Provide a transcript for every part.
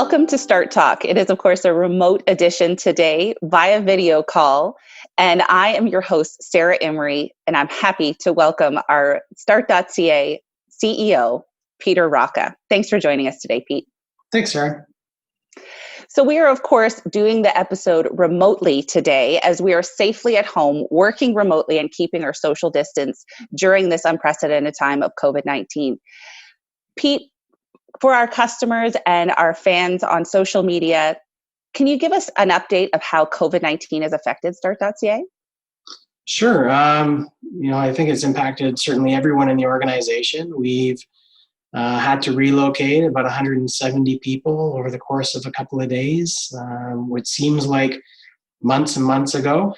Welcome to Start Talk. It is, of course, a remote edition today via video call. And I am your host, Sarah Imrie, and I'm happy to welcome our Start.ca CEO, Pete Rocca. Thanks for joining us today, Pete. Thanks, Sarah. So we are, of course, doing the episode remotely today as we are safely at home, working remotely and keeping our social distance during this unprecedented time of COVID-19. Pete, for our customers and our fans on social media, can you give us an update of how COVID-19 has affected Start.ca? Sure. I think it's impacted certainly everyone in the organization. We've had to relocate about 170 people over the course of a couple of days, which seems like months and months ago.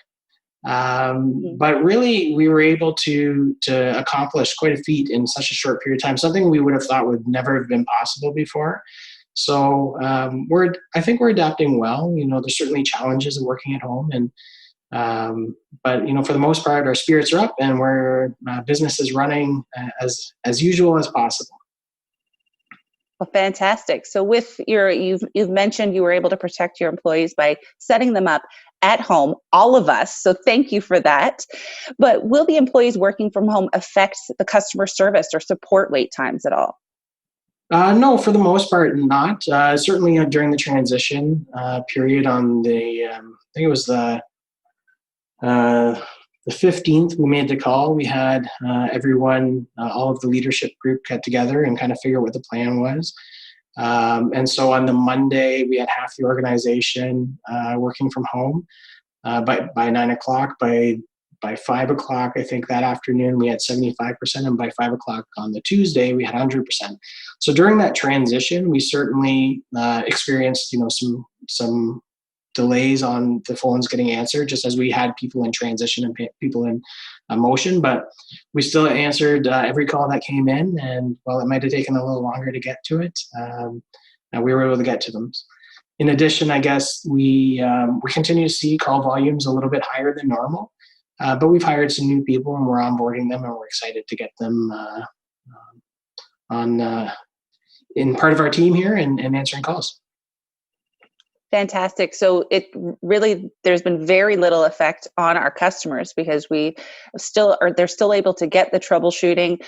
But really, we were able to accomplish quite a feat in such a short period of time, something we would have thought would never have been possible before. So I think we're adapting well. There's certainly challenges of working at home, but for the most part, our spirits are up and we're business is running as usual as possible. Well, fantastic. So with you've mentioned you were able to protect your employees by setting them up at home, all of us. So thank you for that. But will the employees working from home affect the customer service or support wait times at all? No, for the most part, not. Certainly during the transition period on I think it was the 15th, we made the call. We had everyone, all of the leadership group get together and kind of figure out what the plan was. And so on the Monday, we had half the organization working from home. By 9 o'clock, by 5 o'clock, I think that afternoon, we had 75%. And by 5 o'clock on the Tuesday, we had 100%. So during that transition, we certainly experienced, some delays on the phones getting answered, just as we had people in transition and people in motion, but we still answered every call that came in, and while it might have taken a little longer to get to it, we were able to get to them. In addition, I guess we continue to see call volumes a little bit higher than normal, but we've hired some new people and we're onboarding them, and we're excited to get them in part of our team here and answering calls. Fantastic. So there's been very little effect on our customers because they're still able to get the troubleshooting,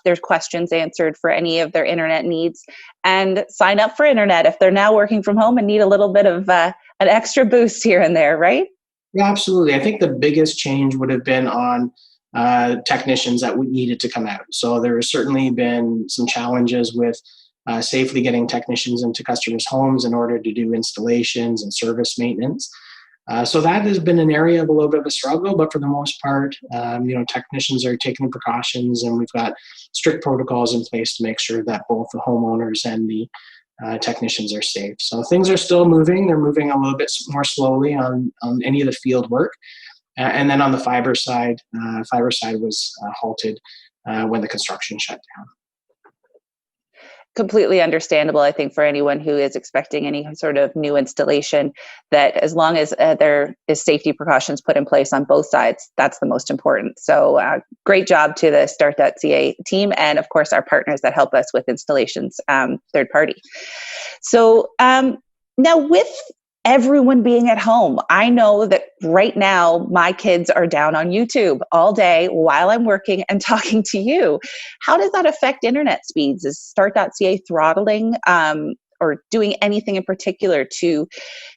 there's questions answered for any of their internet needs, and sign up for internet if they're now working from home and need a little bit of an extra boost here and there, right? Yeah, absolutely. I think the biggest change would have been on technicians that needed to come out. So there has certainly been some challenges with safely getting technicians into customers' homes in order to do installations and service maintenance. So that has been an area of a little bit of a struggle, but for the most part, technicians are taking precautions, and we've got strict protocols in place to make sure that both the homeowners and the technicians are safe. So things are still moving. They're moving a little bit more slowly on any of the field work. And then on the fiber side was halted when the construction shut down. Completely understandable, I think, for anyone who is expecting any sort of new installation, that as long as there is safety precautions put in place on both sides, that's the most important. So great job to the Start.ca team and, of course, our partners that help us with installations, third party. So now with everyone being at home, I know that right now my kids are down on YouTube all day while I'm working and talking to you. How does that affect internet speeds? Is Start.ca throttling or doing anything in particular to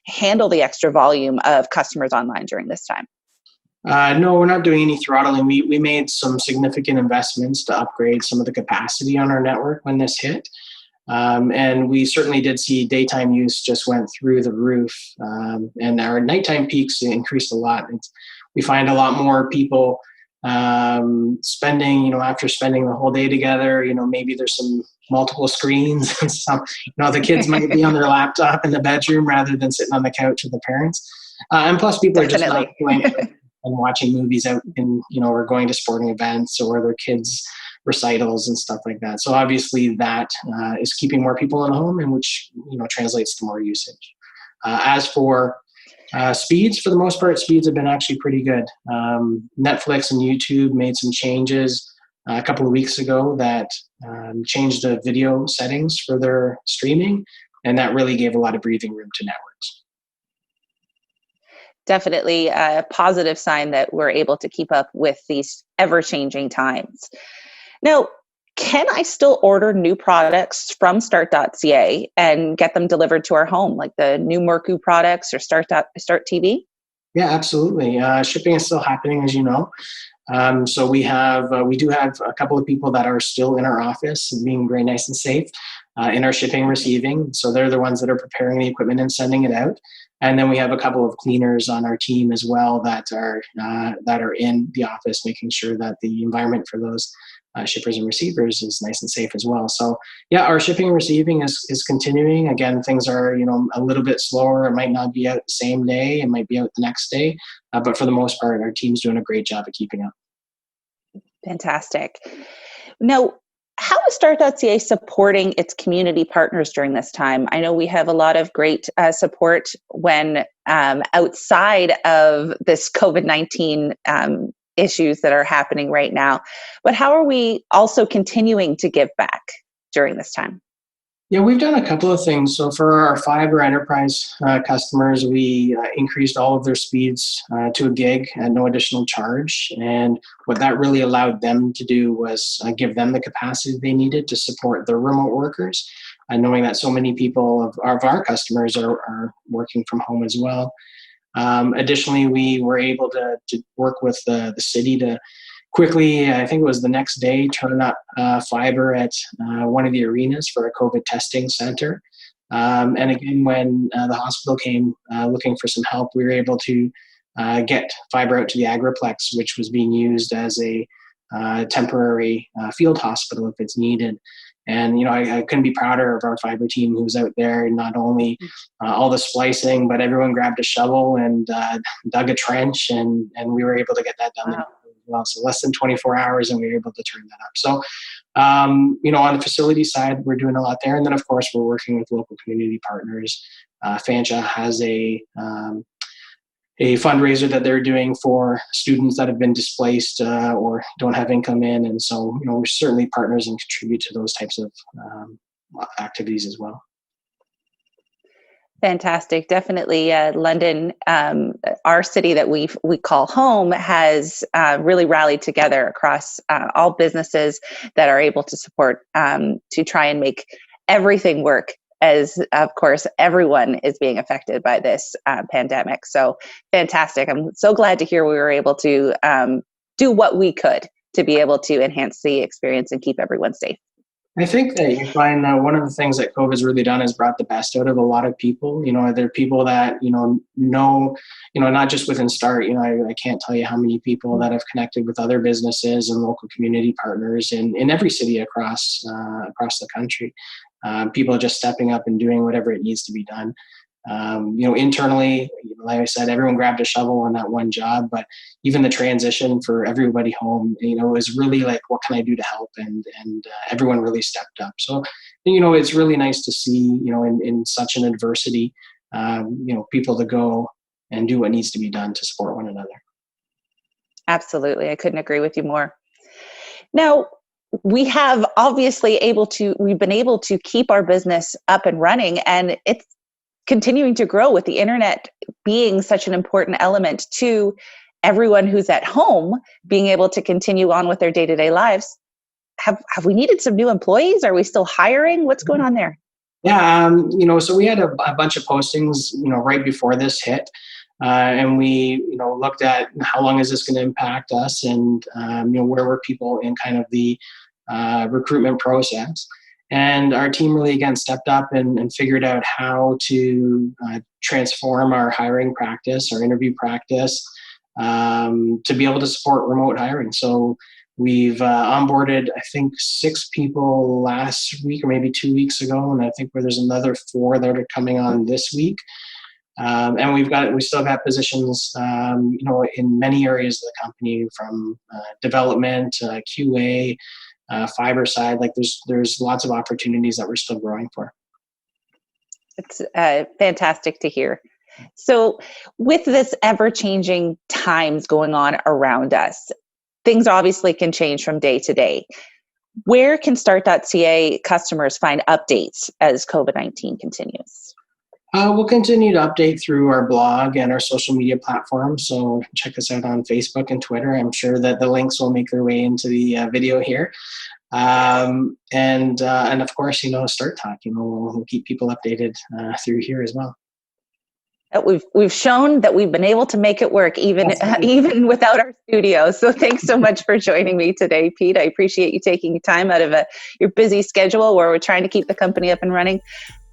handle the extra volume of customers online during this time? No, we're not doing any throttling. We made some significant investments to upgrade some of the capacity on our network when this hit. And we certainly did see daytime use just went through the roof, and our nighttime peaks increased a lot. We find a lot more people spending, after spending the whole day together, maybe there's some multiple screens and some, the kids might be on their laptop in the bedroom rather than sitting on the couch with the parents. And plus people are just not going and watching movies out in, or going to sporting events or their kids' recitals and stuff like that. So obviously that is keeping more people in the home, and which translates to more usage. As for speeds, for the most part, speeds have been actually pretty good. Netflix and YouTube made some changes a couple of weeks ago that changed the video settings for their streaming, And that really gave a lot of breathing room to networks. Definitely a positive sign that we're able to keep up with these ever-changing times. Now, can I still order new products from Start.ca and get them delivered to our home, like the new Mercu products or Start TV? Yeah, absolutely. Shipping is still happening, as you know. So we do have a couple of people that are still in our office, being very nice and safe in our shipping and receiving. So they're the ones that are preparing the equipment and sending it out. And then we have a couple of cleaners on our team as well that are in the office, making sure that the environment for those shippers and receivers is nice and safe as well. So yeah, our shipping and receiving is continuing. Again, things are a little bit slower. It might not be out the same day. It might be out the next day. But for the most part, our team's doing a great job of keeping up. Fantastic. Now, how is Start.ca supporting its community partners during this time? I know we have a lot of great support when outside of this COVID-19 issues that are happening right now, but how are we also continuing to give back during this time? Yeah, we've done a couple of things. So for our fiber enterprise customers, we increased all of their speeds to a gig at no additional charge. And what that really allowed them to do was give them the capacity they needed to support their remote workers, knowing that so many people of our customers are working from home as well. Additionally, we were able to work with the city to quickly, I think it was the next day, turn up fiber at one of the arenas for a COVID testing center. And again, when the hospital came looking for some help, we were able to get fiber out to the Agriplex, which was being used as a temporary field hospital if it's needed. And I couldn't be prouder of our fiber team who was out there, not only all the splicing, but everyone grabbed a shovel and dug a trench, and we were able to get that done. Wow. Well, so less than 24 hours, and we were able to turn that up. So, on the facility side, we're doing a lot there. And then, of course, we're working with local community partners. Fanshawe has a fundraiser that they're doing for students that have been displaced or don't have income in. And so, we're certainly partners and contribute to those types of activities as well. Fantastic. Definitely. London, our city that we call home, has really rallied together across all businesses that are able to support to try and make everything work, as of course everyone is being affected by this pandemic. So fantastic. I'm so glad to hear we were able to do what we could to be able to enhance the experience and keep everyone safe. I think that you find that one of the things that COVID's really done is brought the best out of a lot of people. There are people that, know, not just within Start, I can't tell you how many people that have connected with other businesses and local community partners in every city across the country. People are just stepping up and doing whatever it needs to be done. Internally, like I said, everyone grabbed a shovel on that one job, but even the transition for everybody home, is really like, what can I do to help? And everyone really stepped up. So, it's really nice to see, in such an adversity, people to go and do what needs to be done to support one another. Absolutely. I couldn't agree with you more. Now, we have we've been able to keep our business up and running, and it's continuing to grow with the internet being such an important element to everyone who's at home being able to continue on with their day-to-day lives. Have we needed some new employees? Are we still hiring? What's going on there? Yeah, so we had a bunch of postings, right before this hit. And we, looked at how long is this going to impact us, and, where were people in kind of the recruitment process. And our team really, again, stepped up and figured out how to transform our hiring practice, our interview practice, to be able to support remote hiring. So we've onboarded, I think, 6 people last week or maybe 2 weeks ago, and I think there's another 4 that are coming on this week. And we still got positions, in many areas of the company, from development, QA, fiber side. Like there's lots of opportunities that we're still growing for. It's fantastic to hear. So with this ever-changing times going on around us, things obviously can change from day to day. Where can Start.ca customers find updates as COVID-19 continues? We'll continue to update through our blog and our social media platforms. So check us out on Facebook and Twitter. I'm sure that the links will make their way into the video here. And of course, Start Talk, we'll keep people updated through here as well. We've shown that we've been able to make it work even without our studio. So thanks so much for joining me today, Pete. I appreciate you taking time out of your busy schedule where we're trying to keep the company up and running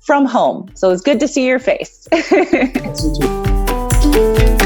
from home. So it's good to see your face. Thanks, you too.